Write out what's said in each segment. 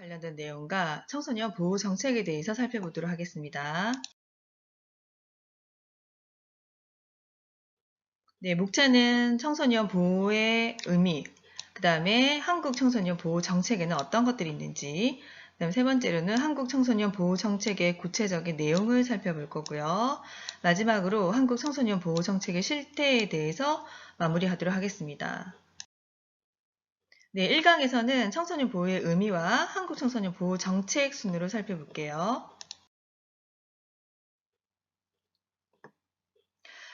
관련된 내용과 청소년 보호 정책에 대해서 살펴보도록 하겠습니다. 네, 목차는 청소년 보호의 의미, 그 다음에 한국 청소년 보호 정책에는 어떤 것들이 있는지, 그 다음 세 번째로는 한국 청소년 보호 정책의 구체적인 내용을 살펴볼 거고요. 마지막으로 한국 청소년 보호 정책의 실태에 대해서 마무리하도록 하겠습니다. 네, 1강에서는 청소년 보호의 의미와 한국 청소년 보호 정책 순으로 살펴볼게요.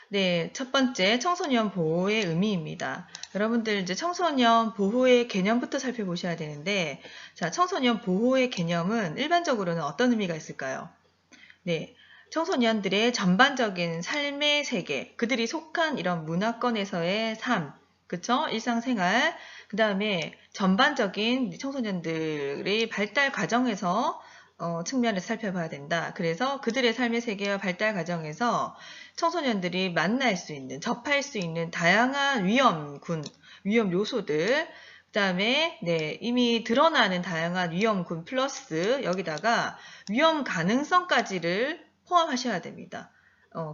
네, 첫 번째 청소년 보호의 의미입니다. 여러분들 이제 청소년 보호의 개념부터 살펴보셔야 되는데, 자, 청소년 보호의 개념은 일반적으로는 어떤 의미가 있을까요? 네, 청소년들의 전반적인 삶의 세계, 그들이 속한 이런 문화권에서의 삶, 그쵸? 일상생활, 그 다음에 전반적인 청소년들의 발달 과정에서 측면을 살펴봐야 된다. 그래서 그들의 삶의 세계와 발달 과정에서 청소년들이 만날 수 있는, 접할 수 있는 다양한 위험 요소들, 그 다음에 네, 이미 드러나는 다양한 위험군 플러스 여기다가 위험 가능성까지를 포함하셔야 됩니다.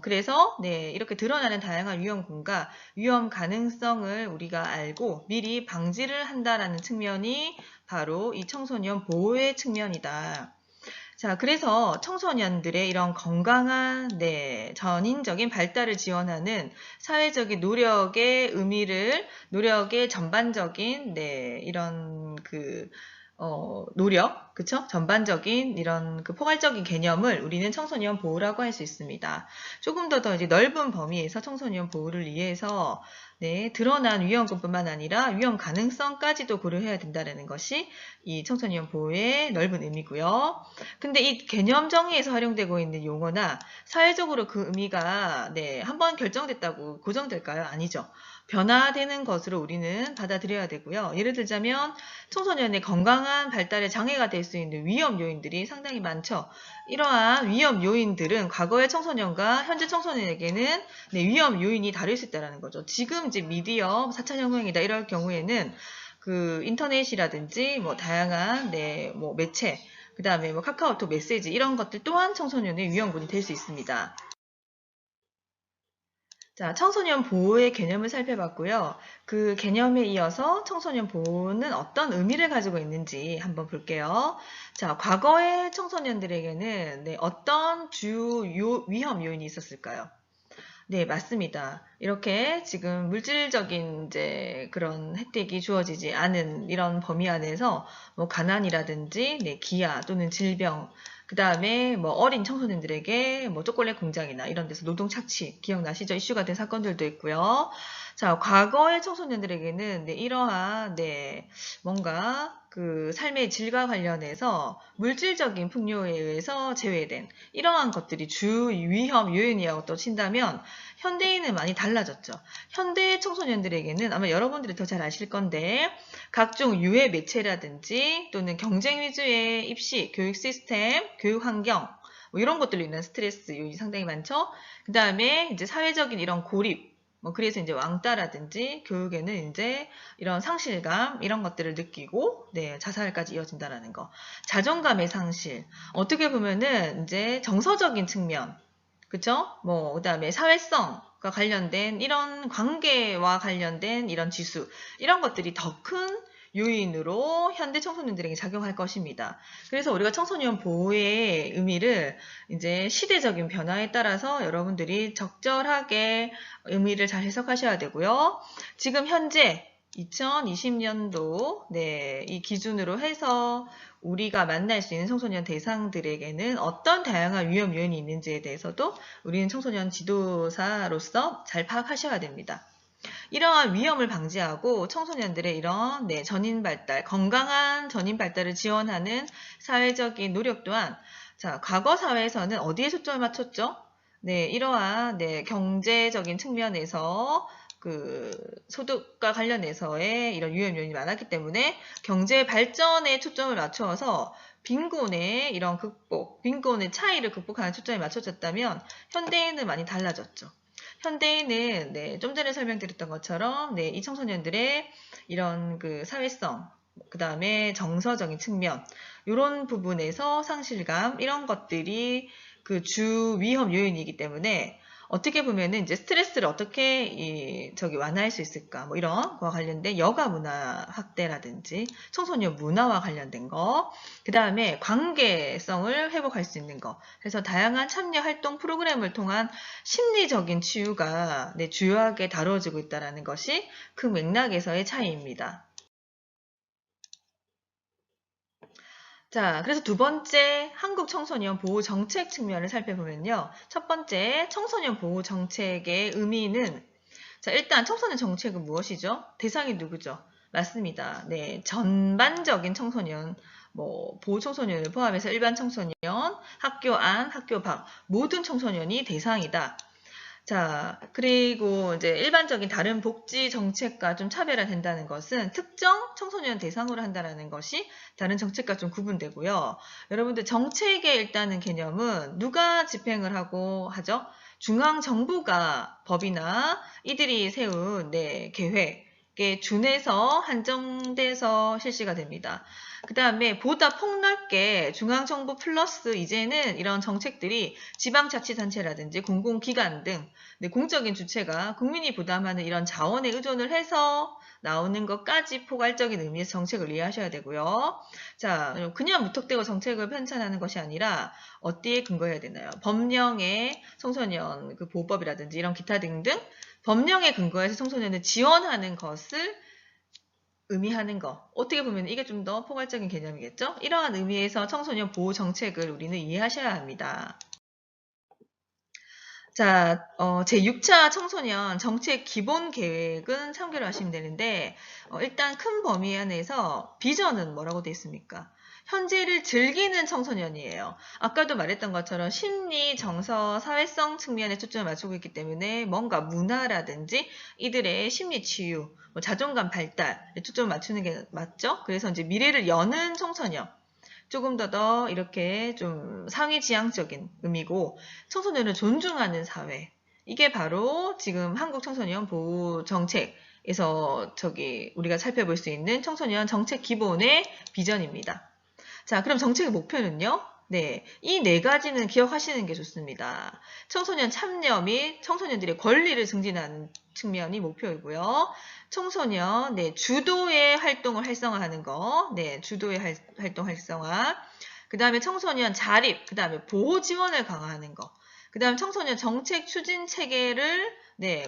그래서 네, 이렇게 드러나는 다양한 위험군과 위험 가능성을 우리가 알고 미리 방지를 한다라는 측면이 바로 이 청소년 보호의 측면이다. 자, 그래서 청소년들의 이런 건강한, 네, 전인적인 발달을 지원하는 사회적인 노력의 전반적인, 네, 이런 노력, 그쵸? 전반적인 이런 포괄적인 개념을 우리는 청소년 보호라고 할 수 있습니다. 조금 더 이제 넓은 범위에서 청소년 보호를 위해서 네, 드러난 위험군뿐만 아니라 위험 가능성까지도 고려해야 된다는 것이 이 청소년 보호의 넓은 의미고요. 근데 이 개념 정의에서 활용되고 있는 용어나 사회적으로 그 의미가 네, 한번 결정됐다고 고정될까요? 아니죠. 변화되는 것으로 우리는 받아들여야 되고요. 예를 들자면 청소년의 건강한 발달에 장애가 될 수 있는 위험 요인들이 상당히 많죠. 이러한 위험 요인들은 과거의 청소년과 현재 청소년에게는 네, 위험 요인이 다를 수 있다는 거죠. 지금 이제 미디어 4차 혁명이다 이럴 경우에는 그 인터넷이라든지 뭐 다양한 네, 뭐 매체, 그 다음에 뭐 카카오톡 메시지 이런 것들 또한 청소년의 위험군이 될 수 있습니다. 자, 청소년 보호의 개념을 살펴봤고요. 그 개념에 이어서 청소년 보호는 어떤 의미를 가지고 있는지 한번 볼게요. 자, 과거의 청소년들에게는 네, 어떤 위험 요인이 있었을까요? 네, 맞습니다. 이렇게 지금 물질적인 이제 그런 혜택이 주어지지 않은 이런 범위 안에서 뭐 가난이라든지 네, 기아 또는 질병, 그 다음에 뭐 어린 청소년들에게 뭐 초콜릿 공장이나 이런 데서 노동 착취 기억나시죠? 이슈가 된 사건들도 있고요. 자, 과거의 청소년들에게는 네, 이러한 네, 뭔가 그 삶의 질과 관련해서 물질적인 풍요에 의해서 제외된 이러한 것들이 주 위험 요인이라고 또 친다면 현대인은 많이 달라졌죠. 현대 청소년들에게는 아마 여러분들이 더 잘 아실 건데 각종 유해 매체라든지 또는 경쟁 위주의 입시, 교육 시스템, 교육 환경 뭐 이런 것들로 인한 스트레스 요인이 상당히 많죠. 그 다음에 이제 사회적인 이런 고립 뭐 그래서 이제 왕따라든지 교육에는 이제 이런 상실감 이런 것들을 느끼고 네, 자살까지 이어진다라는 거. 자존감의 상실. 어떻게 보면은 이제 정서적인 측면 그쵸? 뭐, 그 다음에 사회성과 관련된 이런 관계와 관련된 이런 지수, 이런 것들이 더 큰 요인으로 현대 청소년들에게 작용할 것입니다. 그래서 우리가 청소년 보호의 의미를 이제 시대적인 변화에 따라서 여러분들이 적절하게 의미를 잘 해석하셔야 되고요. 지금 현재 2020년도 네, 이 기준으로 해서 우리가 만날 수 있는 청소년 대상들에게는 어떤 다양한 위험 요인이 있는지에 대해서도 우리는 청소년 지도사로서 잘 파악하셔야 됩니다. 이러한 위험을 방지하고 청소년들의 이런 네, 전인 발달, 건강한 전인 발달을 지원하는 사회적인 노력 또한 자, 과거 사회에서는 어디에 초점을 맞췄죠? 네, 이러한 네, 경제적인 측면에서 그 소득과 관련해서의 이런 위험 요인이 많았기 때문에 경제 발전에 초점을 맞춰서 빈곤의 이런 빈곤의 차이를 극복하는 초점이 맞춰졌다면 현대에는 많이 달라졌죠. 현대인은 네, 좀 전에 설명드렸던 것처럼 네, 이 청소년들의 이런 그 사회성 그 다음에 정서적인 측면, 이런 부분에서 상실감, 이런 것들이 그 주 위험 요인이기 때문에 어떻게 보면은 이제 스트레스를 어떻게 완화할 수 있을까, 뭐 이런 거와 관련된 여가 문화 확대라든지 청소년 문화와 관련된 거, 그 다음에 관계성을 회복할 수 있는 거, 그래서 다양한 참여 활동 프로그램을 통한 심리적인 치유가 주요하게 다뤄지고 있다는 것이 그 맥락에서의 차이입니다. 자, 그래서 두 번째 한국 청소년 보호 정책 측면을 살펴보면요. 첫 번째 청소년 보호 정책의 의미는, 자, 일단 청소년 정책은 무엇이죠? 대상이 누구죠? 맞습니다. 네, 전반적인 청소년, 뭐 보호 청소년을 포함해서 일반 청소년, 학교 안, 학교 밖 모든 청소년이 대상이다. 자, 그리고 이제 일반적인 다른 복지 정책과 좀 차별화된다는 것은 특정 청소년 대상으로 한다는 것이 다른 정책과 좀 구분되고요. 여러분들 정책의 일단은 개념은 누가 집행을 하고 하죠? 중앙정부가 법이나 이들이 세운 계획에 준해서 한정돼서 실시가 됩니다. 그 다음에 보다 폭넓게 중앙정부 플러스 이제는 이런 정책들이 지방자치단체라든지 공공기관 등 공적인 주체가 국민이 부담하는 이런 자원에 의존을 해서 나오는 것까지 포괄적인 의미에서 정책을 이해하셔야 되고요. 자, 그냥 무턱대고 정책을 편찬하는 것이 아니라 어디에 근거해야 되나요? 법령의 청소년 그 보호법이라든지 이런 기타 등등 법령에 근거해서 청소년을 지원하는 것을 의미하는 거. 어떻게 보면 이게 좀 더 포괄적인 개념이겠죠? 이러한 의미에서 청소년 보호 정책을 우리는 이해하셔야 합니다. 자, 제6차 청소년 정책 기본 계획은 참고를 하시면 되는데, 일단 큰 범위 안에서 비전은 뭐라고 되어 있습니까? 현재를 즐기는 청소년이에요. 아까도 말했던 것처럼 심리, 정서, 사회성 측면에 초점을 맞추고 있기 때문에 뭔가 문화라든지 이들의 심리 치유, 뭐 자존감 발달에 초점을 맞추는 게 맞죠? 그래서 이제 미래를 여는 청소년. 조금 더 이렇게 좀 상위지향적인 의미고 청소년을 존중하는 사회. 이게 바로 지금 한국 청소년 보호 정책에서 우리가 살펴볼 수 있는 청소년 정책 기본의 비전입니다. 자, 그럼 정책의 목표는요? 네, 이 네 가지는 기억하시는 게 좋습니다. 청소년 참여 및 청소년들의 권리를 증진하는 측면이 목표이고요. 청소년, 주도의 활동을 활성화하는 거, 주도의 활동 활성화. 그 다음에 청소년 자립, 그 다음에 보호 지원을 강화하는 거. 그 다음 청소년 정책 추진 체계를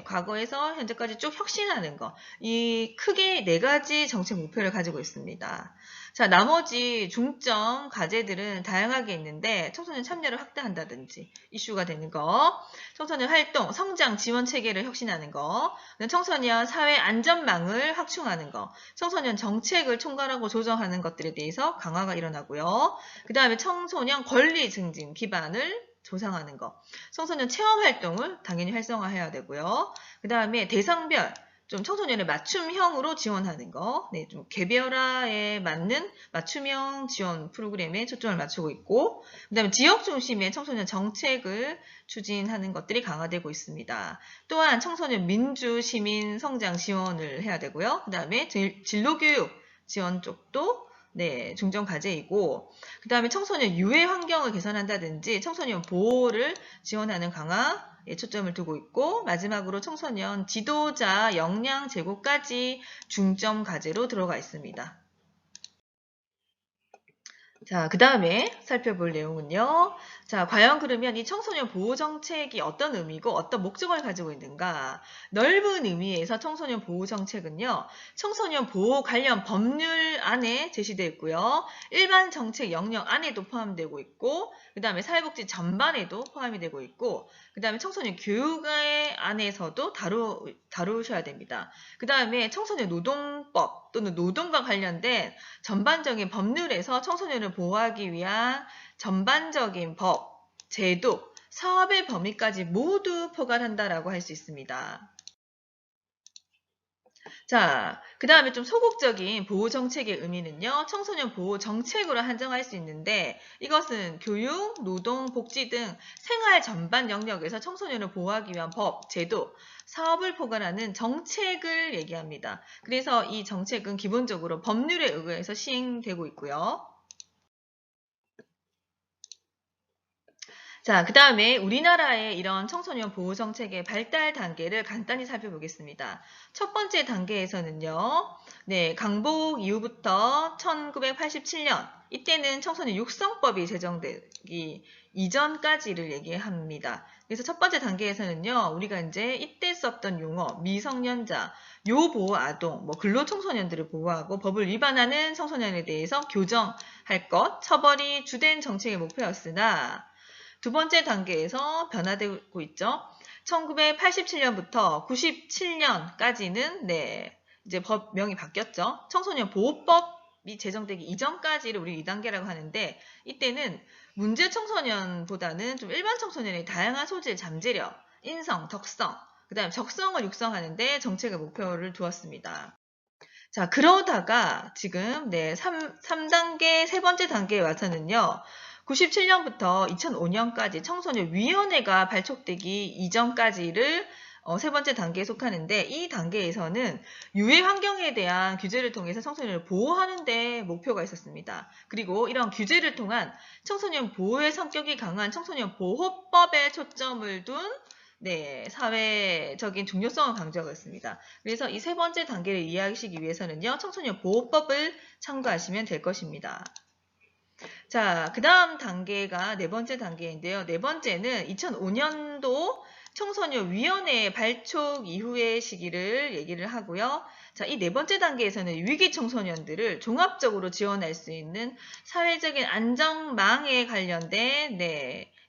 과거에서 현재까지 쭉 혁신하는 거. 이 크게 네 가지 정책 목표를 가지고 있습니다. 자, 나머지 중점 과제들은 다양하게 있는데 청소년 참여를 확대한다든지 이슈가 되는 거, 청소년 활동, 성장 지원 체계를 혁신하는 거, 청소년 사회 안전망을 확충하는 거, 청소년 정책을 총괄하고 조정하는 것들에 대해서 강화가 일어나고요. 그 다음에 청소년 권리 증진 기반을 조성하는 거, 청소년 체험 활동을 당연히 활성화해야 되고요. 그 다음에 대상별 좀 청소년의 맞춤형으로 지원하는 거, 좀 개별화에 맞는 맞춤형 지원 프로그램에 초점을 맞추고 있고, 그 다음에 지역 중심의 청소년 정책을 추진하는 것들이 강화되고 있습니다. 또한 청소년 민주 시민 성장 지원을 해야 되고요. 그 다음에 진로교육 지원 쪽도 중점 과제이고, 그 다음에 청소년 유해 환경을 개선한다든지 청소년 보호를 지원하는 강화에 초점을 두고 있고, 마지막으로 청소년 지도자 역량 제고까지 중점 과제로 들어가 있습니다. 자, 그 다음에 살펴볼 내용은요. 자, 과연 그러면 이 청소년 보호 정책이 어떤 의미고 어떤 목적을 가지고 있는가? 넓은 의미에서 청소년 보호 정책은요. 청소년 보호 관련 법률 안에 제시되어 있고요. 일반 정책 영역 안에도 포함되고 있고, 그 다음에 사회복지 전반에도 포함이 되고 있고, 그 다음에 청소년 교육의 안에서도 다루셔야 됩니다. 그 다음에 청소년 노동법 또는 노동과 관련된 전반적인 법률에서 청소년을 보호하기 위한 전반적인 법, 제도, 사업의 범위까지 모두 포괄한다라고 할 수 있습니다. 자, 그 다음에 좀 소극적인 보호정책의 의미는요, 청소년 보호정책으로 한정할 수 있는데, 이것은 교육, 노동, 복지 등 생활 전반 영역에서 청소년을 보호하기 위한 법, 제도, 사업을 포괄하는 정책을 얘기합니다. 그래서 이 정책은 기본적으로 법률에 의거해서 시행되고 있고요. 자, 그 다음에 우리나라의 이런 청소년 보호 정책의 발달 단계를 간단히 살펴보겠습니다. 첫 번째 단계에서는요, 네, 강복 이후부터 1987년, 이때는 청소년 육성법이 제정되기 이전까지를 얘기합니다. 그래서 첫 번째 단계에서는요, 우리가 이제 이때 썼던 용어, 미성년자, 요보호 아동, 근로청소년들을 보호하고 법을 위반하는 청소년에 대해서 교정할 것, 처벌이 주된 정책의 목표였으나, 두 번째 단계에서 변화되고 있죠. 1987년부터 97년까지는 이제 법명이 바뀌었죠. 청소년 보호법이 제정되기 이전까지를 우리 2단계라고 하는데 이때는 문제 청소년보다는 좀 일반 청소년의 다양한 소질 잠재력, 인성, 덕성, 그 다음에 적성을 육성하는데 정책의 목표를 두었습니다. 자, 그러다가 지금 3단계 세 번째 단계에 와서는요. 97년부터 2005년까지 청소년위원회가 발족되기 이전까지를 세 번째 단계에 속하는데 이 단계에서는 유해 환경에 대한 규제를 통해서 청소년을 보호하는 데 목표가 있었습니다. 그리고 이런 규제를 통한 청소년 보호의 성격이 강한 청소년 보호법에 초점을 둔 사회적인 중요성을 강조하고 있습니다. 그래서 이 세 번째 단계를 이해하시기 위해서는요, 청소년 보호법을 참고하시면 될 것입니다. 자, 그 다음 단계가 네 번째 단계인데요. 네 번째는 2005년도 청소년위원회 발족 이후의 시기를 얘기를 하고요. 자, 이 네 번째 단계에서는 위기 청소년들을 종합적으로 지원할 수 있는 사회적인 안전망에 관련된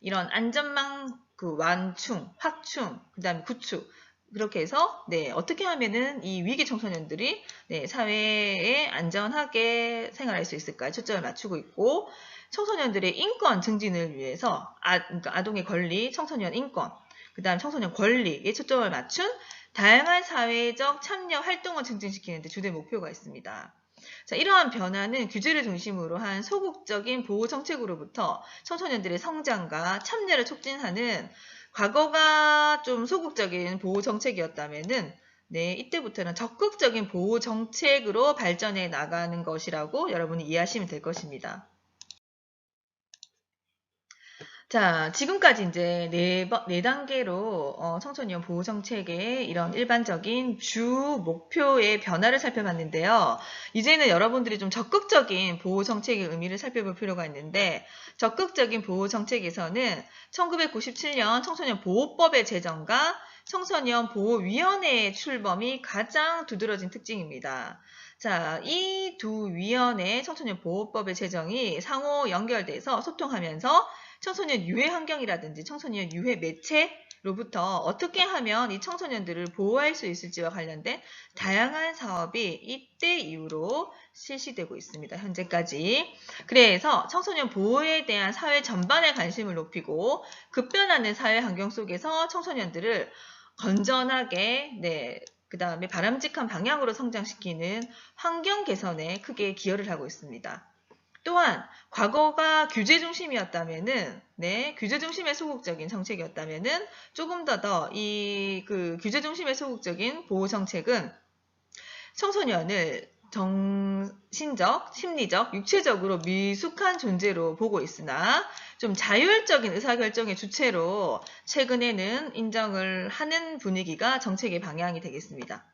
이런 안전망 완충, 확충, 그 다음에 구축 그렇게 해서 어떻게 하면은 이 위기 청소년들이 사회에 안전하게 생활할 수 있을까 초점을 맞추고 있고 청소년들의 인권 증진을 위해서 그러니까 아동의 권리, 청소년 인권, 그 다음 청소년 권리에 초점을 맞춘 다양한 사회적 참여 활동을 증진시키는 데 주된 목표가 있습니다. 자, 이러한 변화는 규제를 중심으로 한 소극적인 보호 정책으로부터 청소년들의 성장과 참여를 촉진하는 과거가 좀 소극적인 보호 정책이었다면은 이때부터는 적극적인 보호 정책으로 발전해 나가는 것이라고 여러분이 이해하시면 될 것입니다. 자, 지금까지 이제 네 단계로 청소년 보호 정책의 이런 일반적인 주 목표의 변화를 살펴봤는데요. 이제는 여러분들이 좀 적극적인 보호 정책의 의미를 살펴볼 필요가 있는데 적극적인 보호 정책에서는 1997년 청소년 보호법의 제정과 청소년 보호위원회의 출범이 가장 두드러진 특징입니다. 자, 이 두 위원회 청소년 보호법의 제정이 상호 연결돼서 소통하면서 청소년 유해 환경이라든지 청소년 유해 매체로부터 어떻게 하면 이 청소년들을 보호할 수 있을지와 관련된 다양한 사업이 이때 이후로 실시되고 있습니다. 현재까지. 그래서 청소년 보호에 대한 사회 전반의 관심을 높이고 급변하는 사회 환경 속에서 청소년들을 건전하게 그 다음에 바람직한 방향으로 성장시키는 환경 개선에 크게 기여를 하고 있습니다. 또한 과거가 규제 중심이었다면은 규제 중심의 소극적인 정책이었다면은 조금 더 이 규제 중심의 소극적인 보호 정책은 청소년을 정신적, 심리적, 육체적으로 미숙한 존재로 보고 있으나 좀 자율적인 의사결정의 주체로 최근에는 인정을 하는 분위기가 정책의 방향이 되겠습니다.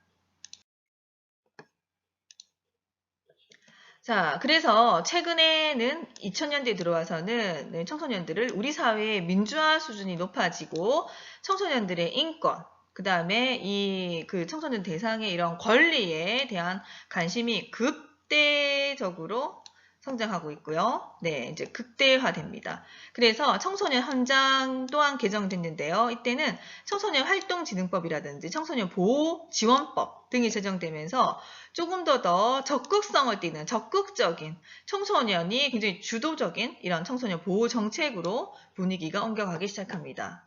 자, 그래서 최근에는 2000년대에 들어와서는 청소년들을 우리 사회의 민주화 수준이 높아지고 청소년들의 인권, 그 다음에 청소년 대상의 이런 권리에 대한 관심이 급대적으로 성장하고 있고요. 이제 극대화됩니다. 그래서 청소년 헌장 또한 개정됐는데요. 이때는 청소년 활동진흥법이라든지 청소년 보호지원법 등이 제정되면서 조금 더 적극성을 띠는 적극적인 청소년이 굉장히 주도적인 이런 청소년 보호 정책으로 분위기가 옮겨가기 시작합니다.